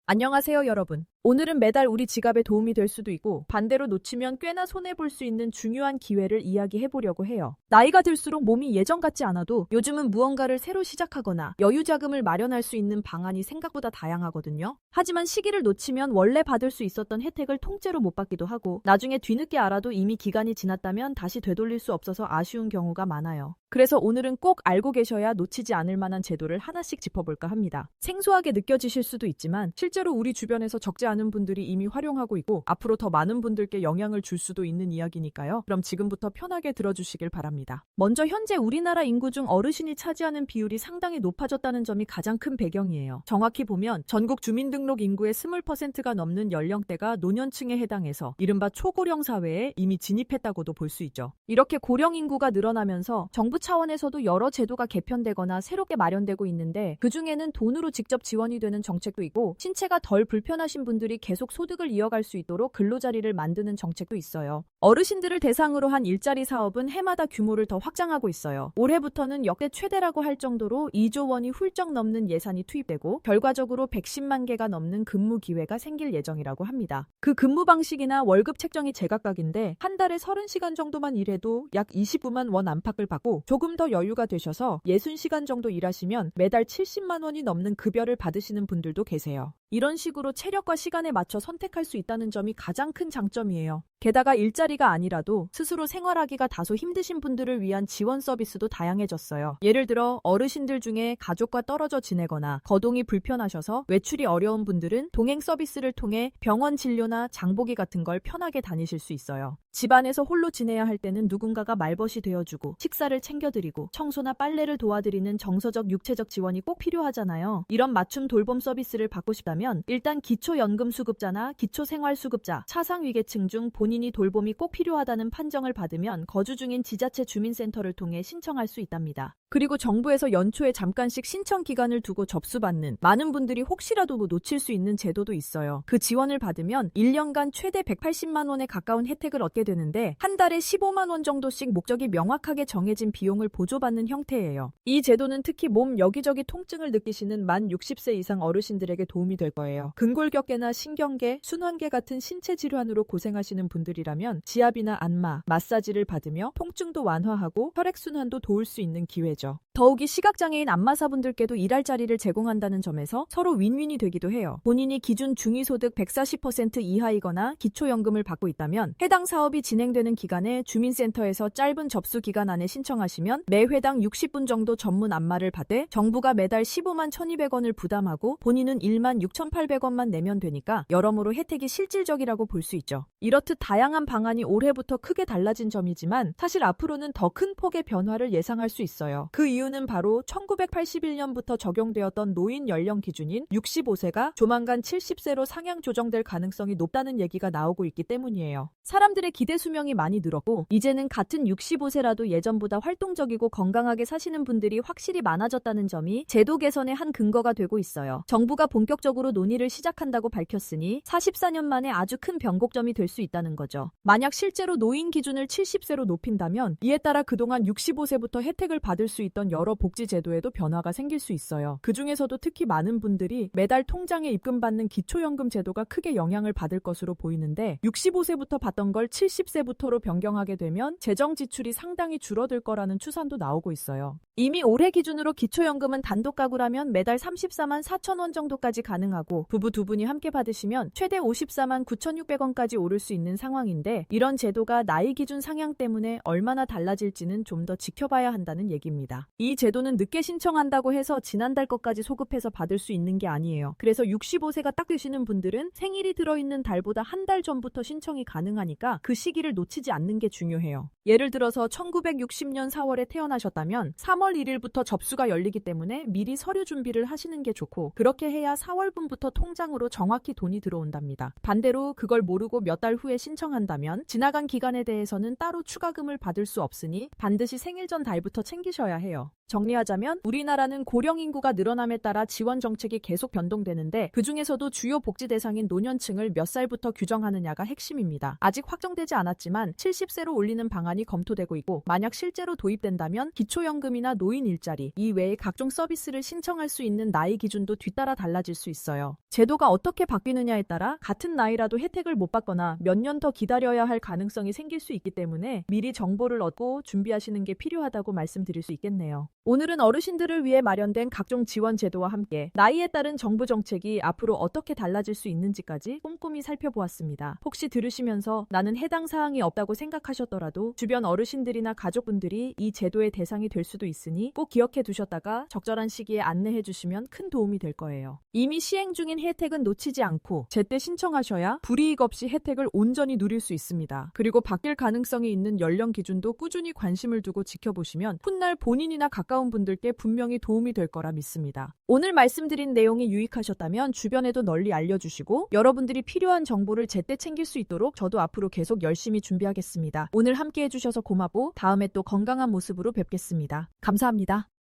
안녕하세요, 여러분. 오늘은 매달 우리 지갑에 도움이 될 수도 있고 반대로 놓치면 꽤나 손해볼 수 있는 중요한 기회를 이야기해보려고 해요. 나이가 들수록 몸이 예전 같지 않아도 요즘은 무언가를 새로 시작하거나 여유 자금을 마련할 수 있는 방안이 생각보다 다양하거든요. 하지만 시기를 놓치면 원래 받을 수 있었던 혜택을 통째로 못 받기도 하고 나중에 뒤늦게 알아도 이미 기간이 지났다면 다시 되돌릴 수 없어서 아쉬운 경우가 많아요. 그래서 오늘은 꼭 알고 계셔야 놓치지 않을 만한 제도를 하나씩 짚어볼까 합니다. 생소하게 느껴지실 수도 있지만 실제로 우리 주변에서 적지 않은 분들이 이미 활용하고 있고 앞으로 더 많은 분들께 영향을 줄 수도 있는 이야기니까요. 그럼 지금부터 편하게 들어주시길 바랍니다. 먼저 현재 우리나라 인구 중 어르신이 차지하는 비율이 상당히 높아졌다는 점이 가장 큰 배경이에요. 정확히 보면 전국 주민등록 인구의 20%가 넘는 연령대가 노년층에 해당해서 이른바 초고령 사회에 이미 진입했다고도 볼 수 있죠. 이렇게 고령 인구가 늘어나면서 정부 차원에서도 여러 제도가 개편되거나 새롭게 마련되고 있는데 그중에는 돈으로 직접 지원이 되는 정책도 있고 신체가 덜 불편하신 분들이 계속 소득을 이어갈 수 있도록 근로자리를 만드는 정책도 있어요. 어르신들을 대상으로 한 일자리 사업은 해마다 규모를 더 확장하고 있어요. 올해부터는 역대 최대라고 할 정도로 2조 원이 훌쩍 넘는 예산이 투입되고 결과적으로 110만 개가 넘는 근무 기회가 생길 예정이라고 합니다. 그 근무 방식이나 월급 책정이 제각각인데 한 달에 30시간 정도만 일해도 약 29만 원 안팎을 받고 조금 더 여유가 되셔서 60시간 정도 일하시면 매달 70만 원이 넘는 급여를 받으시는 분들도 계세요. 이런 식으로 체력과 시간에 맞춰 선택할 수 있다는 점이 가장 큰 장점이에요. 게다가 일자리가 아니라도 스스로 생활하기가 다소 힘드신 분들을 위한 지원 서비스도 다양해졌어요. 예를 들어 어르신들 중에 가족과 떨어져 지내거나 거동이 불편하셔서 외출이 어려운 분들은 동행 서비스를 통해 병원 진료나 장보기 같은 걸 편하게 다니실 수 있어요. 집안에서 홀로 지내야 할 때는 누군가가 말벗이 되어주고 식사를 챙겨드리고 청소나 빨래를 도와드리는 정서적 육체적 지원이 꼭 필요하잖아요. 이런 맞춤 돌봄 서비스를 받고 싶다면 일단 기초연금수급자나 기초생활수급자, 차상위계층 중 본인이 돌봄이 꼭 필요하다는 판정을 받으면 거주 중인 지자체 주민센터를 통해 신청할 수 있답니다. 그리고 정부에서 연초에 잠깐씩 신청 기간을 두고 접수받는 많은 분들이 혹시라도 놓칠 수 있는 제도도 있어요. 그 지원을 받으면 1년간 최대 180만 원에 가까운 혜택을 얻게 되는데 한 달에 15만 원 정도씩 목적이 명확하게 정해진 비용을 보조받는 형태예요. 이 제도는 특히 몸 여기저기 통증을 느끼시는 만 60세 이상 어르신들에게 도움이 될 거예요. 근골격계나 신경계, 순환계 같은 신체 질환으로 고생하시는 분들이라면 지압이나 안마, 마사지를 받으며 통증도 완화하고 혈액순환도 도울 수 있는 기회죠. 더욱이 시각장애인 안마사분들께도 일할 자리를 제공한다는 점에서 서로 윈윈이 되기도 해요. 본인이 기준 중위소득 140% 이하이거나 기초연금을 받고 있다면 해당 사업이 진행되는 기간에 주민센터에서 짧은 접수 기간 안에 신청하시면 매 회당 60분 정도 전문 안마를 받되 정부가 매달 15만 1,200원을 부담하고 본인은 1만 6,800원만 내면 되니까 여러모로 혜택이 실질적이라고 볼 수 있죠. 이렇듯 다양한 방안이 올해부터 크게 달라진 점이지만 사실 앞으로는 더 큰 폭의 변화를 예상할 수 있어요. 그 이유는 바로 1981년부터 적용되었던 노인 연령 기준인 65세가 조만간 70세로 상향 조정될 가능성이 높다는 얘기가 나오고 있기 때문이에요. 사람들의 기대 수명이 많이 늘었고 이제는 같은 65세라도 예전보다 활동적이고 건강하게 사시는 분들이 확실히 많아졌다는 점이 제도 개선의 한 근거가 되고 있어요. 정부가 본격적으로 논의를 시작한다고 밝혔으니 44년 만에 아주 큰 변곡점이 될 수 있다는 거죠. 만약 실제로 노인 기준을 70세로 높인다면 이에 따라 그동안 65세부터 혜택을 받을 수 있던 여러 복지 제도에도 변화가 생길 수 있어요. 그 중에서도 특히 많은 분들이 매달 통장에 입금받는 기초연금 제도가 크게 영향을 받을 것으로 보이는데 65세부터 받던 걸 70세부터로 변경하게 되면 재정 지출이 상당히 줄어들 거라는 추산도 나오고 있어요. 이미 올해 기준으로 기초연금은 단독 가구라면 매달 34만 4천 원 정도까지 가능하고 부부 두 분이 함께 받으시면 최대 54만 9,600원까지 오를 수 있는 상황인데 이런 제도가 나이 기준 상향 때문에 얼마나 달라질지는 좀 더 지켜봐야 한다는 얘기입니다. 이 제도는 늦게 신청한다고 해서 지난달 것까지 소급해서 받을 수 있는 게 아니에요. 그래서 65세가 딱 되시는 분들은 생일이 들어있는 달보다 한 달 전부터 신청이 가능하니까 그 시기를 놓치지 않는 게 중요해요. 예를 들어서 1960년 4월에 태어나셨다면 3월 1일부터 접수가 열리기 때문에 미리 서류 준비를 하시는 게 좋고 그렇게 해야 4월분부터 통장으로 정확히 돈이 들어온답니다. 반대로 그걸 모르고 몇 달 후에 신청한다면 지나간 기간에 대해서는 따로 추가금을 받을 수 없으니 반드시 생일 전 달부터 챙기셔야 해요. 정리하자면 우리나라는 고령 인구가 늘어남에 따라 지원 정책이 계속 변동되는데 그중에서도 주요 복지 대상인 노년층을 몇 살부터 규정하느냐가 핵심입니다. 아직 확정되지 않았지만 70세로 올리는 방안이 검토되고 있고 만약 실제로 도입된다면 기초연금이나 노인 일자리 이외에 각종 서비스를 신청할 수 있는 나이 기준도 뒤따라 달라질 수 있어요. 제도가 어떻게 바뀌느냐에 따라 같은 나이라도 혜택을 못 받거나 몇 년 더 기다려야 할 가능성이 생길 수 있기 때문에 미리 정보를 얻고 준비하시는 게 필요하다고 말씀드릴 수 있겠네요. 오늘은 어르신들을 위해 마련된 각종 지원 제도와 함께 나이에 따른 정부 정책이 앞으로 어떻게 달라질 수 있는지까지 꼼꼼히 살펴보았습니다. 혹시 들으시면서 나는 해당 사항이 없다고 생각하셨더라도 주변 어르신들이나 가족분들이 이 제도의 대상이 될 수도 있으니 꼭 기억해 두셨다가 적절한 시기에 안내해 주시면 큰 도움이 될 거예요. 이미 시행 중인 혜택은 놓치지 않고 제때 신청하셔야 불이익 없이 혜택을 온전히 누릴 수 있습니다. 그리고 바뀔 가능성이 있는 연령 기준도 꾸준히 관심을 두고 지켜보시면 훗날 본인이나 가까운 분들께 분명히 도움이 될 거라 믿습니다. 오늘 말씀드린 내용이 유익하셨다면 주변에도 널리 알려주시고 여러분들이 필요한 정보를 제때 챙길 수 있도록 저도 앞으로 계속 열심히 준비하겠습니다. 오늘 함께 해주셔서 고맙고 다음에 또 건강한 모습으로 뵙겠습니다. 감사합니다.